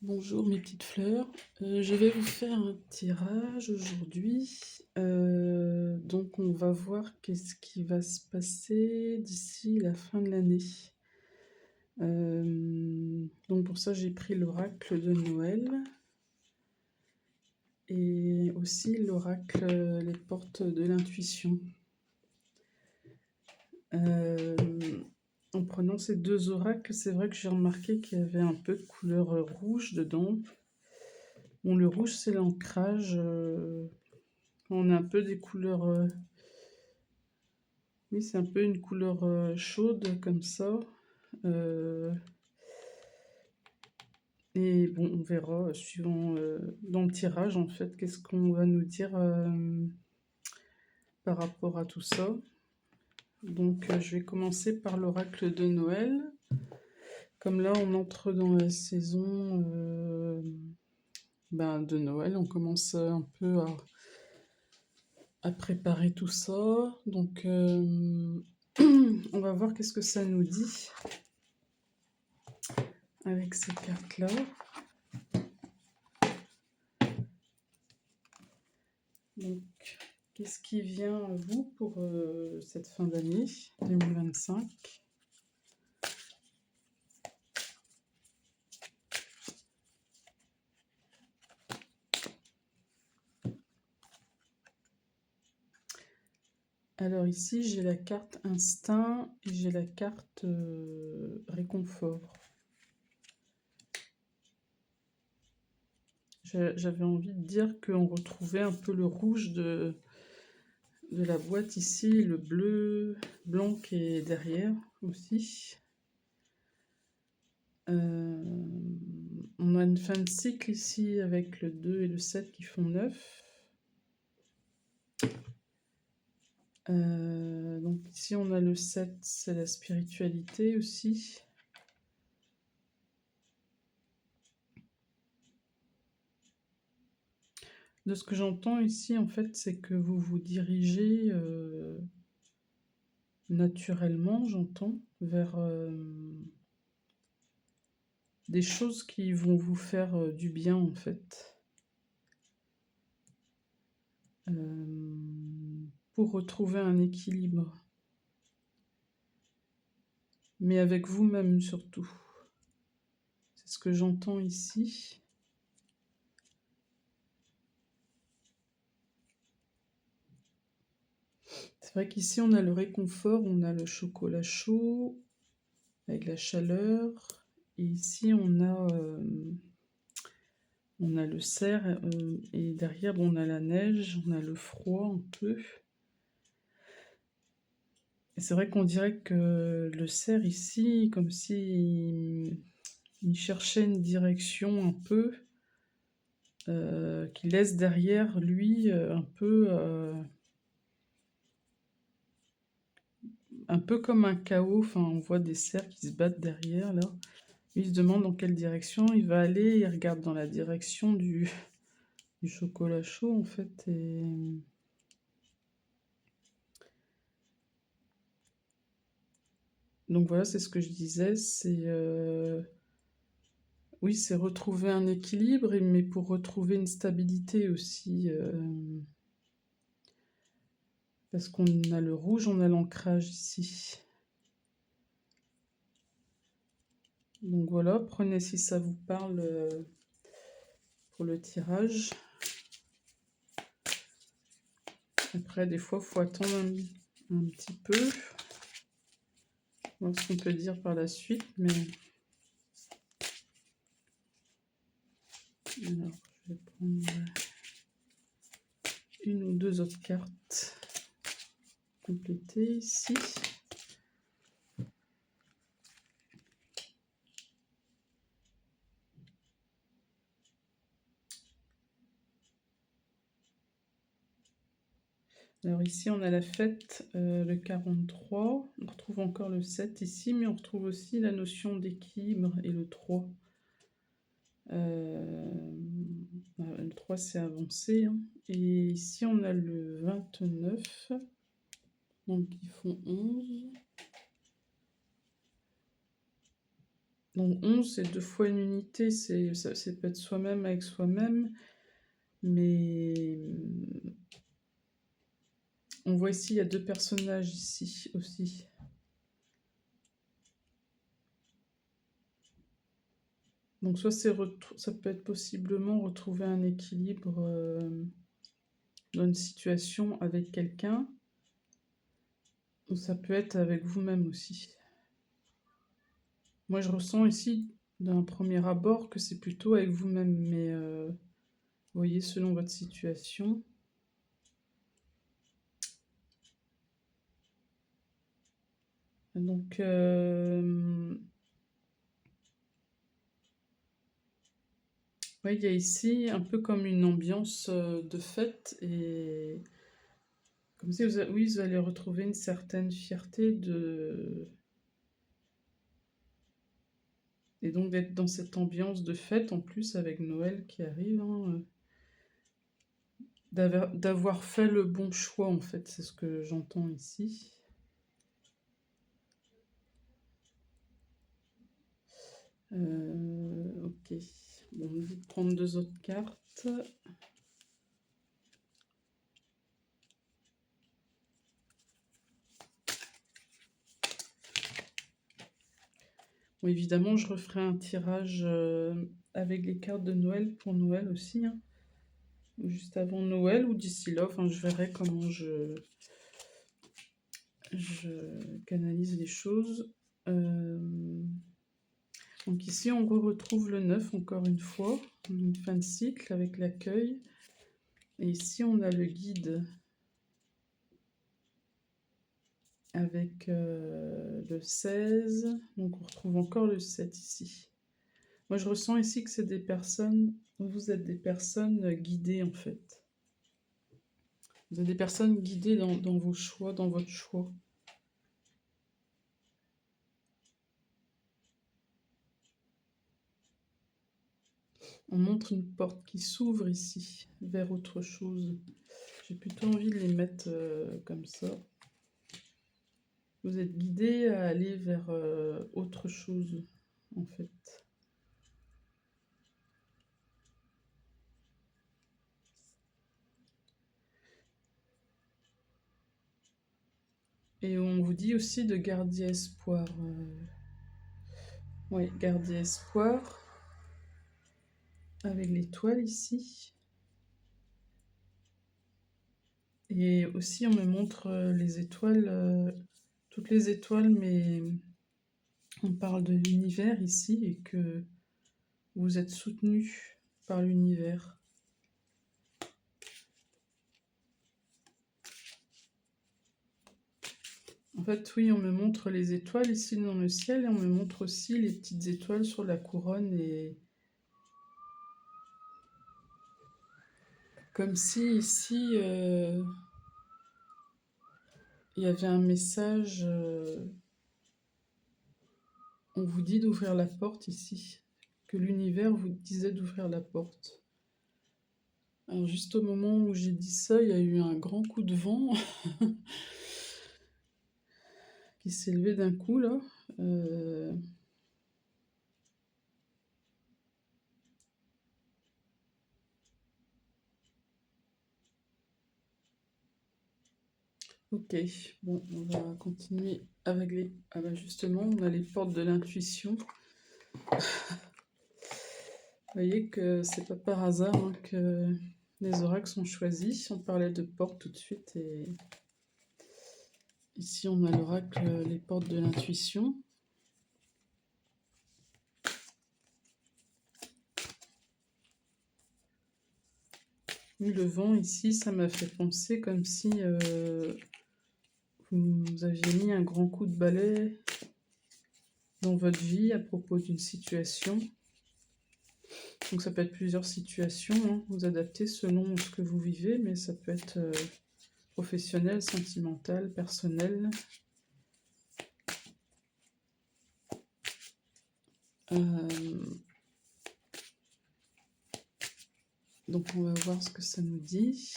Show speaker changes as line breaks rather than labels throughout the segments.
Bonjour mes petites fleurs. Je vais vous faire un tirage aujourd'hui. Donc on va voir qu'est-ce qui va se passer d'ici la fin de l'année. Donc pour ça, j'ai pris l'oracle de Noël et aussi l'oracle, les portes de l'intuition. En prenant ces 2 oracles, c'est vrai que j'ai remarqué qu'il y avait un peu de couleur, rouge dedans. Bon, le rouge, c'est l'ancrage, on a un peu des couleurs, oui, c'est un peu une couleur, chaude comme ça, heu et bon, on verra, suivant, dans le tirage, en fait, qu'est-ce qu'on va nous dire, par rapport à tout ça. Donc je vais commencer par l'oracle de Noël. Comme là, on entre dans la saison, de Noël, on commence, un peu à préparer tout ça. Donc on va voir qu'est-ce que ça nous dit avec ces cartes-là. Donc, qu'est-ce qui vient à vous pour cette fin d'année 2025? Alors ici, j'ai la carte instinct et j'ai la carte réconfort. J'avais envie de dire qu'on retrouvait un peu le rouge de la boîte ici, le bleu, blanc qui est derrière aussi. On a une fin de cycle ici avec le 2 et le 7 qui font 9. Donc ici on a le 7, c'est la spiritualité aussi. De ce que j'entends ici, en fait, c'est que vous vous dirigez naturellement, j'entends, vers des choses qui vont vous faire du bien, en fait. Pour retrouver un équilibre. Mais avec vous-même surtout. C'est ce que j'entends ici. C'est vrai qu'ici, on a le réconfort, on a le chocolat chaud, avec la chaleur. Et ici, on a le cerf, et derrière, bon, on a la neige, on a le froid un peu. Et c'est vrai qu'on dirait que le cerf ici, comme si il cherchait une direction un peu, qui laisse derrière lui un peu comme un chaos. Enfin, on voit des cerfs qui se battent derrière là. Lui, il se demande dans quelle direction il va aller. Il regarde dans la direction du chocolat chaud en fait. Et donc voilà, c'est ce que je disais. Oui, c'est retrouver un équilibre, mais pour retrouver une stabilité aussi. Parce qu'on a le rouge, on a l'ancrage ici. Donc voilà, prenez si ça vous parle pour le tirage. Après, des fois, il faut attendre un petit peu. Voir ce qu'on peut dire par la suite. Mais alors, je vais prendre une ou deux autres cartes complétées ici. Alors ici, on a la fête, le 43. On retrouve encore le 7 ici, mais on retrouve aussi la notion d'équilibre et le 3. Le 3, c'est avancé. Hein. Et ici, on a le 29. Donc, ils font 11. Donc 11, c'est 2 fois une unité, ça peut être soi-même avec soi-même, mais on voit ici, il y a 2 personnages ici aussi. Donc soit ça peut être possiblement retrouver un équilibre dans une situation avec quelqu'un, ou ça peut être avec vous-même aussi. Moi, je ressens ici, d'un premier abord, que c'est plutôt avec vous-même, mais vous voyez, selon votre situation. Donc, ouais, il y a ici un peu comme une ambiance de fête, et comme si oui, vous allez retrouver une certaine fierté et donc d'être dans cette ambiance de fête, en plus avec Noël qui arrive, hein, d'avoir fait le bon choix, en fait, c'est ce que j'entends ici. Ok. Bon, on va prendre 2 autres cartes. Bon, évidemment, je referai un tirage avec les cartes de Noël pour Noël aussi, hein. Juste avant Noël ou d'ici là, enfin, je verrai comment je canalise les choses. Donc ici, on retrouve le 9 encore une fois, une fin de cycle avec l'accueil. Et ici, on a le guide avec le 16. Donc on retrouve encore le 7 ici. Moi, je ressens ici que c'est des personnes, vous êtes des personnes guidées en fait. Vous êtes des personnes guidées dans vos choix, dans votre choix. On montre une porte qui s'ouvre ici, vers autre chose. J'ai plutôt envie de les mettre comme ça. Vous êtes guidé à aller vers autre chose, en fait. Et on vous dit aussi de garder espoir. Oui, garder espoir. Avec l'étoile ici. Et aussi, on me montre les étoiles, toutes les étoiles, mais on parle de l'univers ici et que vous êtes soutenu par l'univers. En fait, oui, on me montre les étoiles ici dans le ciel et on me montre aussi les petites étoiles sur la couronne, et comme si ici il y avait un message. On vous dit d'ouvrir la porte ici, que l'univers vous disait d'ouvrir la porte. Alors juste au moment où j'ai dit ça, il y a eu un grand coup de vent qui s'est levé d'un coup là. Ok, bon, on va continuer avec les... Ah bah justement, on a les portes de l'intuition. Vous voyez que c'est pas par hasard hein, que les oracles sont choisis. On parlait de portes tout de suite, et ici on a l'oracle, les portes de l'intuition. Oui, le vent ici, ça m'a fait penser comme si vous aviez mis un grand coup de balai dans votre vie à propos d'une situation. Donc ça peut être plusieurs situations, hein. Vous adaptez selon ce que vous vivez, mais ça peut être professionnel, sentimental, personnel. Donc on va voir ce que ça nous dit.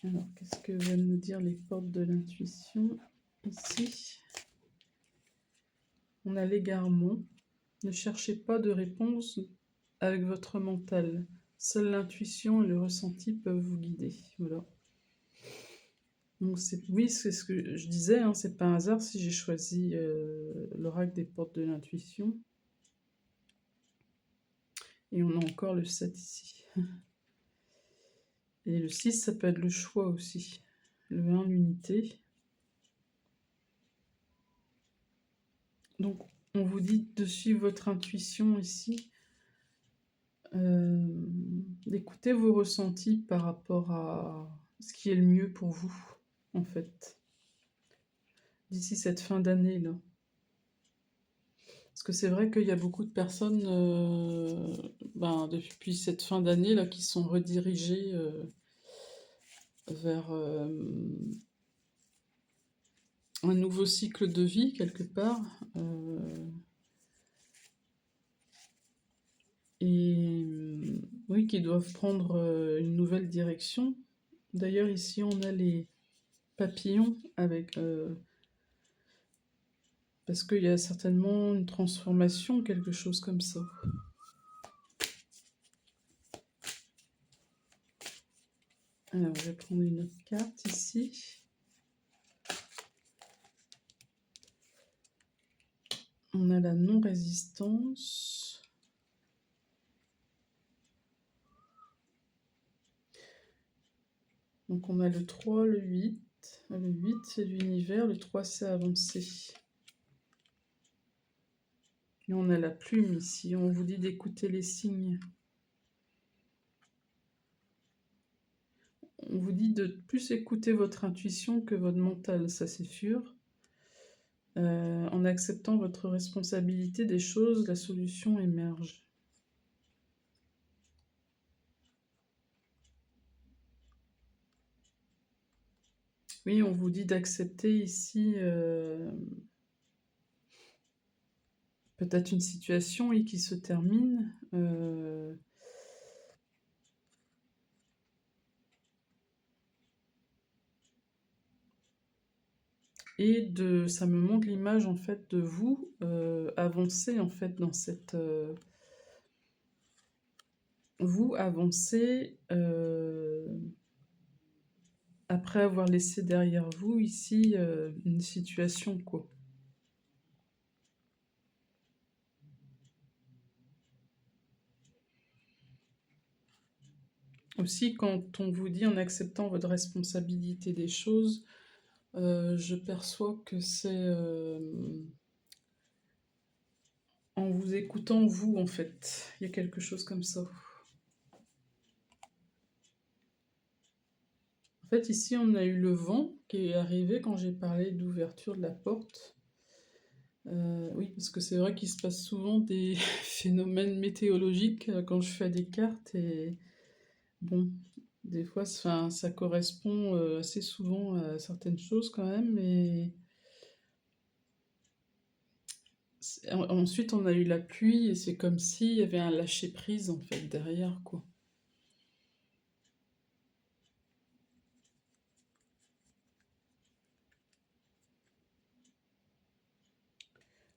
Alors, qu'est-ce que veulent nous dire les portes de l'intuition ici? On a l'égarement. Ne cherchez pas de réponse avec votre mental. Seule l'intuition et le ressenti peuvent vous guider. Voilà. Donc oui, c'est ce que je disais, hein, c'est pas un hasard si j'ai choisi l'oracle des portes de l'intuition. Et on a encore le 7 ici. Et le 6, ça peut être le choix aussi. Le 1, l'unité. Donc, on vous dit de suivre votre intuition ici, d'écouter vos ressentis par rapport à ce qui est le mieux pour vous, en fait, d'ici cette fin d'année-là. Parce que c'est vrai qu'il y a beaucoup de personnes, depuis cette fin d'année-là, qui sont redirigées vers un nouveau cycle de vie, quelque part. Oui, qui doivent prendre une nouvelle direction. D'ailleurs, ici, on a les papillons avec... parce qu'il y a certainement une transformation, quelque chose comme ça. Alors, je vais prendre une autre carte ici. On a la non-résistance. Donc, on a le 3, le 8. Le 8, c'est l'univers. Le 3, c'est avancer. Et on a la plume ici. On vous dit d'écouter les signes. On vous dit de plus écouter votre intuition que votre mental, ça c'est sûr. En acceptant votre responsabilité des choses, la solution émerge. Oui, on vous dit d'accepter ici peut-être une situation qui se termine. Et ça me montre l'image en fait de vous avancer en fait dans cette... vous avancez après avoir laissé derrière vous ici une situation quoi. Aussi, quand on vous dit en acceptant votre responsabilité des choses, je perçois que c'est en vous écoutant vous, en fait. Il y a quelque chose comme ça. En fait, ici, on a eu le vent qui est arrivé quand j'ai parlé d'ouverture de la porte. Oui, parce que c'est vrai qu'il se passe souvent des phénomènes météorologiques quand je fais des cartes et bon, des fois, ça correspond assez souvent à certaines choses quand même, mais ensuite on a eu la pluie et c'est comme s'il y avait un lâcher-prise en fait derrière quoi.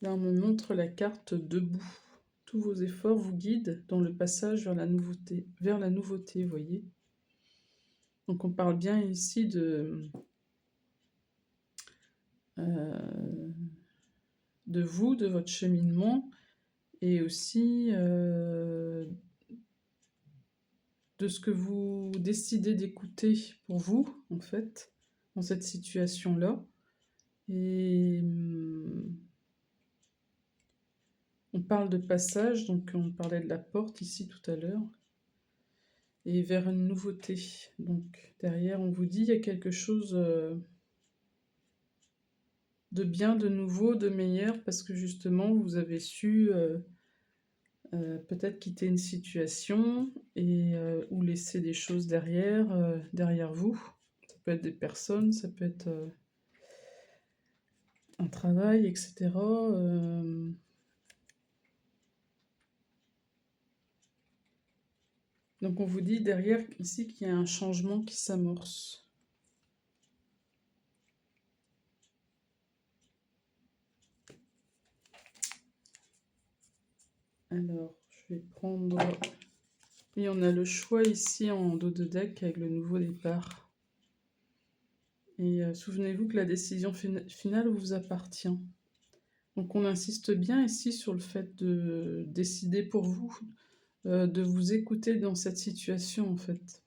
Là on me montre la carte debout. Tous vos efforts vous guident dans le passage vers la nouveauté, vous voyez. Donc on parle bien ici euh, de vous, de votre cheminement, et aussi de ce que vous décidez d'écouter pour vous, en fait, dans cette situation-là. Et on parle de passage, donc on parlait de la porte ici tout à l'heure, et vers une nouveauté. Donc derrière, on vous dit, il y a quelque chose de bien, de nouveau, de meilleur, parce que justement, vous avez su peut-être quitter une situation et ou laisser des choses derrière vous. Ça peut être des personnes, ça peut être un travail, etc. Donc on vous dit derrière ici qu'il y a un changement qui s'amorce. Alors, je vais prendre... Et on a le choix ici en dos de deck avec le nouveau départ. Et souvenez-vous que la décision finale vous appartient. Donc on insiste bien ici sur le fait de décider pour vous, de vous écouter dans cette situation en fait.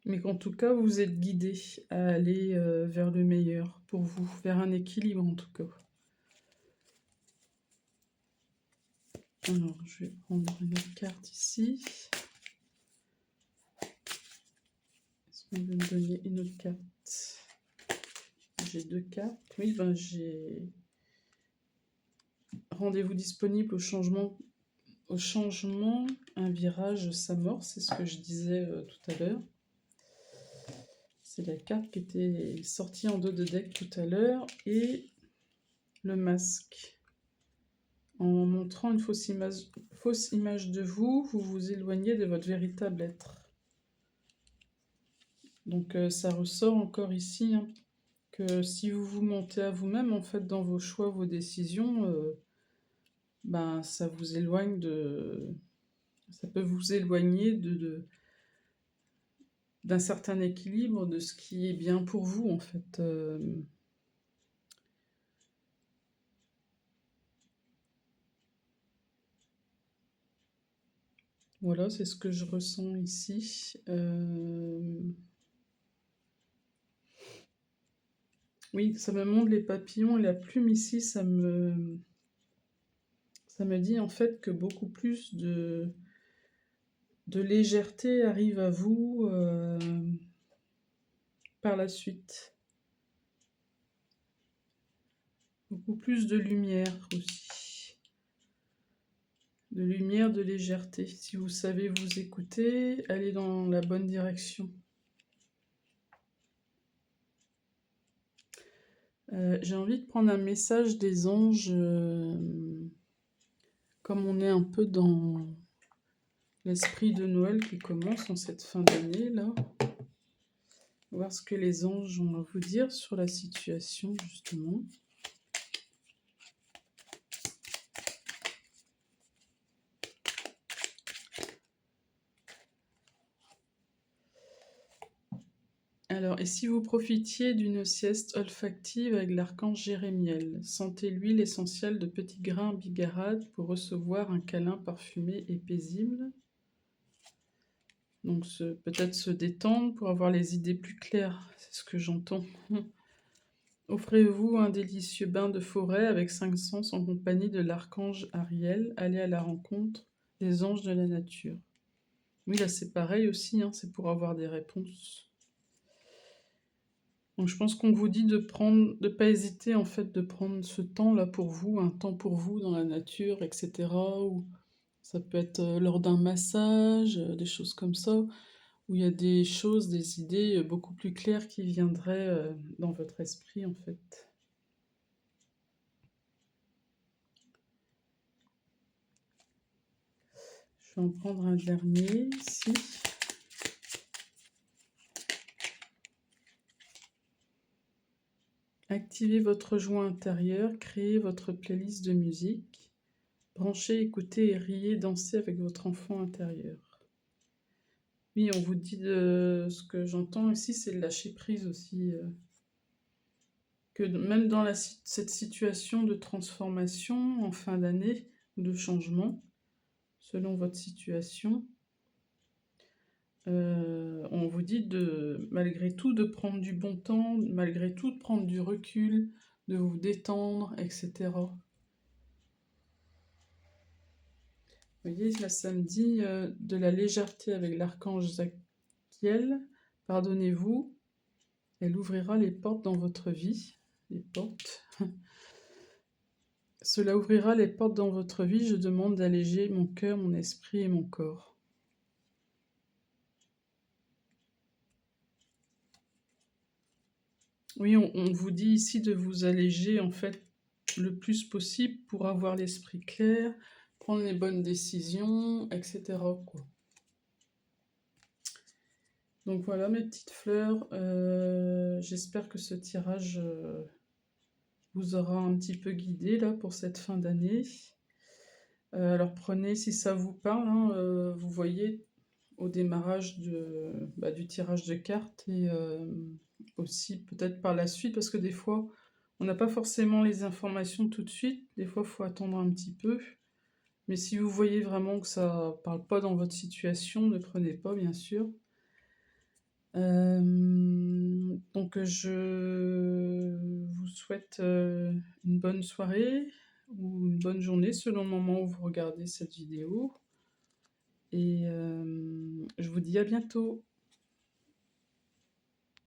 Mais qu'en tout cas, vous êtes guidé à aller vers le meilleur pour vous, vers un équilibre en tout cas. Alors, je vais prendre une autre carte ici. Est-ce qu'on va me donner une autre carte? J'ai deux cartes. Oui, ben j'ai rendez-vous disponible au changement, un virage s'amorce, c'est ce que je disais tout à l'heure. C'est la carte qui était sortie en dos de deck tout à l'heure. Et le masque. En montrant une fausse image de vous, vous vous éloignez de votre véritable être. Donc ça ressort encore ici, hein, que si vous vous mentez à vous-même, en fait, dans vos choix, vos décisions, ben, ça vous éloigne de... Ça peut vous éloigner d'un certain équilibre, de ce qui est bien pour vous, en fait. Voilà, c'est ce que je ressens ici. Oui, ça me montre les papillons et la plume ici, ça me dit en fait que beaucoup plus de légèreté arrive à vous par la suite. Beaucoup plus de lumière aussi. De lumière, de légèreté. Si vous savez vous écouter, allez dans la bonne direction. J'ai envie de prendre un message des anges, comme on est un peu dans l'esprit de Noël qui commence en cette fin d'année là. Voir ce que les anges ont à vous dire sur la situation justement. Alors, et si vous profitiez d'une sieste olfactive avec l'archange Jérémiel, sentez l'huile essentielle de petits grains bigarades pour recevoir un câlin parfumé et paisible. Donc, peut-être se détendre pour avoir les idées plus claires, c'est ce que j'entends. Offrez-vous un délicieux bain de forêt avec 5 sens en compagnie de l'archange Ariel. Allez à la rencontre des anges de la nature. Oui, là c'est pareil aussi, hein, c'est pour avoir des réponses. Donc je pense qu'on vous dit de pas hésiter en fait de prendre ce temps-là pour vous, un temps pour vous dans la nature, etc. Ou ça peut être lors d'un massage, des choses comme ça, où il y a des choses, des idées beaucoup plus claires qui viendraient dans votre esprit en fait. Je vais en prendre un dernier ici. Activez votre joie intérieure, créez votre playlist de musique. Branchez, écoutez et riez, dansez avec votre enfant intérieur. Oui, on vous dit de ce que j'entends ici, c'est le lâcher prise aussi. Que même dans cette situation de transformation en fin d'année, ou de changement, selon votre situation, on vous dit de, malgré tout, de prendre du bon temps, malgré tout, de prendre du recul, de vous détendre, etc. Vous voyez, là, ça me dit de la légèreté avec l'archange Zachiel. Pardonnez-vous, elle ouvrira les portes dans votre vie. Les portes. Cela ouvrira les portes dans votre vie. Je demande d'alléger mon cœur, mon esprit et mon corps. Oui, on vous dit ici de vous alléger en fait le plus possible pour avoir l'esprit clair, prendre les bonnes décisions, etc. quoi. Donc voilà mes petites fleurs, j'espère que ce tirage, vous aura un petit peu guidé là pour cette fin d'année. Alors prenez si ça vous parle, hein, vous voyez au démarrage du tirage de cartes et aussi peut-être par la suite parce que des fois, on n'a pas forcément les informations tout de suite. Des fois, il faut attendre un petit peu. Mais si vous voyez vraiment que ça parle pas dans votre situation, ne prenez pas bien sûr. Donc je vous souhaite, une bonne soirée ou une bonne journée selon le moment où vous regardez cette vidéo et je vous dis à bientôt.